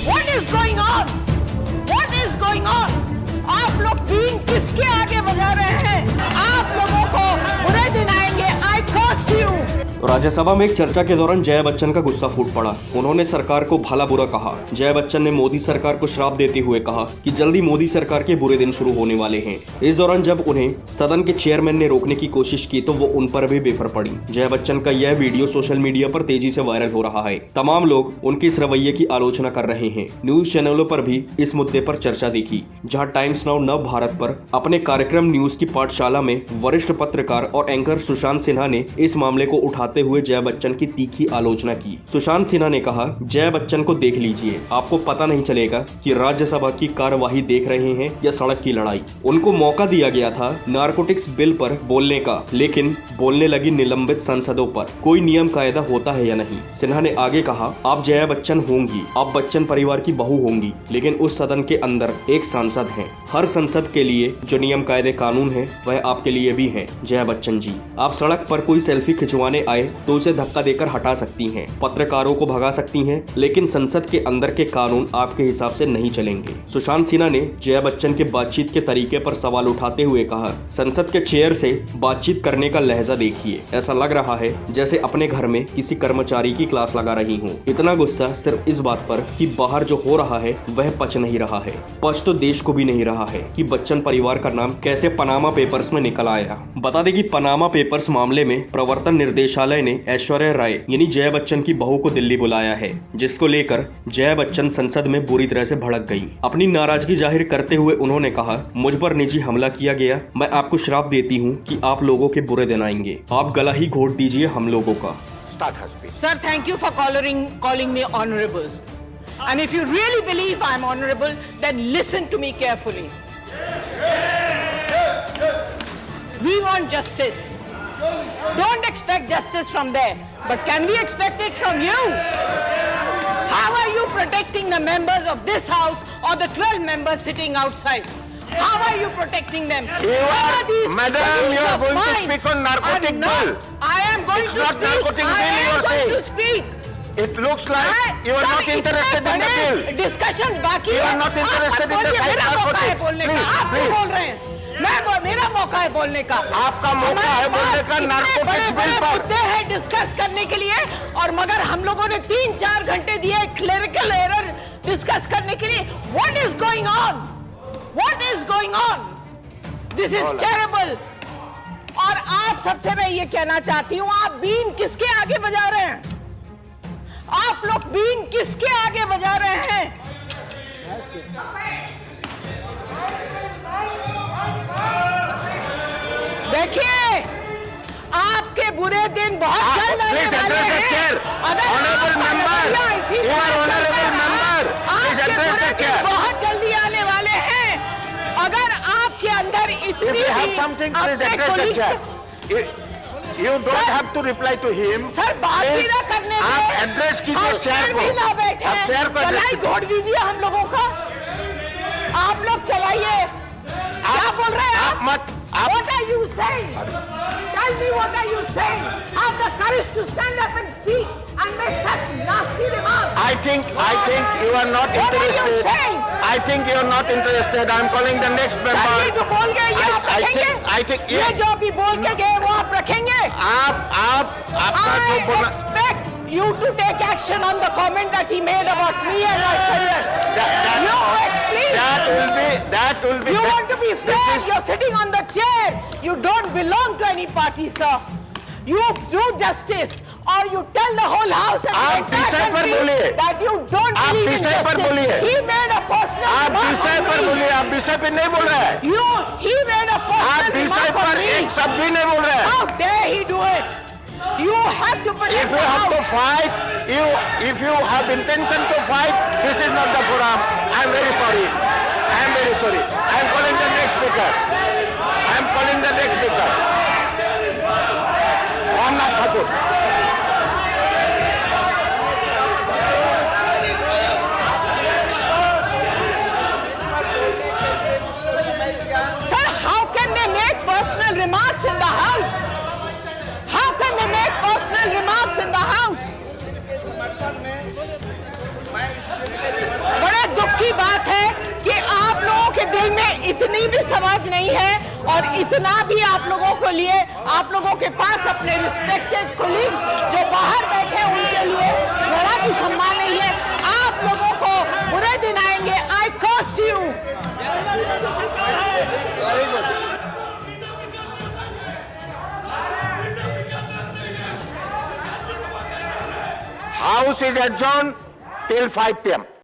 What is going on? What is going on? आप लोग been किसके आगे बजा रहे हैं? आप लोगों को बुरे दिन आएंगे। I curse you. राज्यसभा में एक चर्चा के दौरान जया बच्चन का गुस्सा फूट पड़ा। उन्होंने सरकार को भला बुरा कहा। जया बच्चन ने मोदी सरकार को श्राप देते हुए कहा कि जल्दी मोदी सरकार के बुरे दिन शुरू होने वाले हैं। इस दौरान जब उन्हें सदन के चेयरमैन ने रोकने की कोशिश की तो वो उन पर भी बेफर पड़ी। जया बच्चन का यह वीडियो सोशल मीडिया पर तेजी से वायरल हो रहा है। तमाम लोग उनके इस रवैये की आलोचना कर रहे हैं। न्यूज चैनलों पर भी इस मुद्दे पर चर्चा देखी, जहाँ टाइम्स नाउ नव भारत पर अपने कार्यक्रम न्यूज की पाठशाला में वरिष्ठ पत्रकार और एंकर सुशांत सिन्हा ने इस मामले को उठाते हुए जया बच्चन की तीखी आलोचना की। सुशांत सिन्हा ने कहा, जया बच्चन को देख लीजिए, आपको पता नहीं चलेगा कि राज्यसभा की कार्यवाही देख रहे हैं या सड़क की लड़ाई। उनको मौका दिया गया था नारकोटिक्स बिल पर बोलने का, लेकिन बोलने लगी निलंबित सांसदों पर। कोई नियम कायदा होता है या नहीं? सिन्हा ने आगे कहा, आप जया बच्चन होंगी, आप बच्चन परिवार की बहू होंगी, लेकिन उस सदन के अंदर एक सांसद हैं। हर संसद के लिए जो नियम कायदे कानून है वह आपके लिए भी है। जया बच्चन जी, आप सड़क पर कोई सेल्फी खिंचवाने आए तो उसे धक्का देकर हटा सकती हैं, पत्रकारों को भगा सकती हैं, लेकिन संसद के अंदर के कानून आपके हिसाब से नहीं चलेंगे। सुशांत सिन्हा ने जया बच्चन के बातचीत के तरीके पर सवाल उठाते हुए कहा, संसद के चेयर से बातचीत करने का लहजा देखिए, ऐसा लग रहा है जैसे अपने घर में किसी कर्मचारी की क्लास लगा रही हूँ। इतना गुस्सा सिर्फ इस बात पर कि बाहर जो हो रहा है वह पच नहीं रहा है। पच तो देश को भी नहीं रहा है कि बच्चन परिवार का नाम कैसे पनामा पेपर्स में निकल आया। बता दें कि पनामा पेपर्स मामले में प्रवर्तन निर्देशालय ने ऐश्वर्या राय यानी जया बच्चन की बहू को दिल्ली बुलाया है, जिसको लेकर जया बच्चन संसद में बुरी तरह से भड़क गई। अपनी नाराजगी जाहिर करते हुए उन्होंने कहा, मुझ पर निजी हमला किया गया, मैं आपको श्राप देती हूँ कि आप लोगों के बुरे दिन आएंगे, आप गला ही घोट दीजिए हम लोगों का। Sir, thank you for calling me honorable. And if you really believe I'm honorable, then listen to me carefully. We want justice. Don't expect justice from there, but can we expect it from you? How are you protecting the members of this house or the 12 members sitting outside? How are you protecting them? Madam, you are going to speak on narcotic bill. I am going It's to not speak. narcotic I bill you am are going saying. to speak. It looks like you are not interested in the bill. Discussions बाकी You है। are not interested in the बोलिए, मेरा मौका है बोलने का। Please, आप क्यों बोल रहे हैं? मेरा मौका है बोलने का। आपका मौका है बोलने का नारकोटिक्स बिल पर। मुद्दे हैं डिस्कस करने के लिए, और मगर हम लोगों ने 3-4 घंटे दिए क्लेरिकल एरर डिस्कस करने के लिए। What is going on? What is going on? This is terrible. और आप सबसे मैं ये कहना चाहती हूँ, आप बीन किसके आगे बजा रहे हैं? आप लोग बीन किसके आगे बजा रहे हैं? देखिए, आपके बुरे दिन बहुत जल्द आने वाले हैं। आपके बुरे दिन बहुत जल्दी आने वाले हैं। अगर आपके अंदर इतनी You don't have to reply to him. Sir, बात भी ना करने आप दें। एड्रेस कीजिए शेयर को। भी ना बैठे आप शेयर को चलाई घोट दीजिए हम लोगों का। आप लोग चलाइए। क्या बोल रहे हैं आप? What are you saying? Tell me what are you saying? Have the courage to stand up and speak and make such nasty remarks. I think you are not What are you interested. saying? I think you are not interested. I am calling the next member. Sir, ये जो बोल गए ये आप रखेंगे? I think ये जो अभी बोल के गए वो आप रखेंगे? आपका जो I बोलना expect you to take action on the comment that he made about me and my career. Please. That will be. You want to be fair? You're sitting on the chair. You don't belong to any party, sir. You do justice, or you tell the whole house and the entire country that you don't believe in justice. He made a personal remark on me. आप विषय पे नहीं बोल रहे हैं। He made a personal remark on me. एक शब्द भी नहीं बोल रहे हैं। How dare he do it? You have to protect If you the have to house. fight, if you have intention to fight, this is not the forum. I am very sorry. I am very sorry. I am calling the next speaker. I am calling the next speaker. Ramnath Thakur. Sir, how can they make personal remarks in the house? How can they make personal remarks in the house? दिल में इतनी भी समझ नहीं है और इतना भी आप लोगों को लिए, आप लोगों के पास अपने रिस्पेक्टेड कोलीग्स जो बाहर बैठे उनके लिए जरा भी सम्मान नहीं है। आप लोगों को बुरे दिन आएंगे। आई कर्स you. House is adjourned till 5 p.m.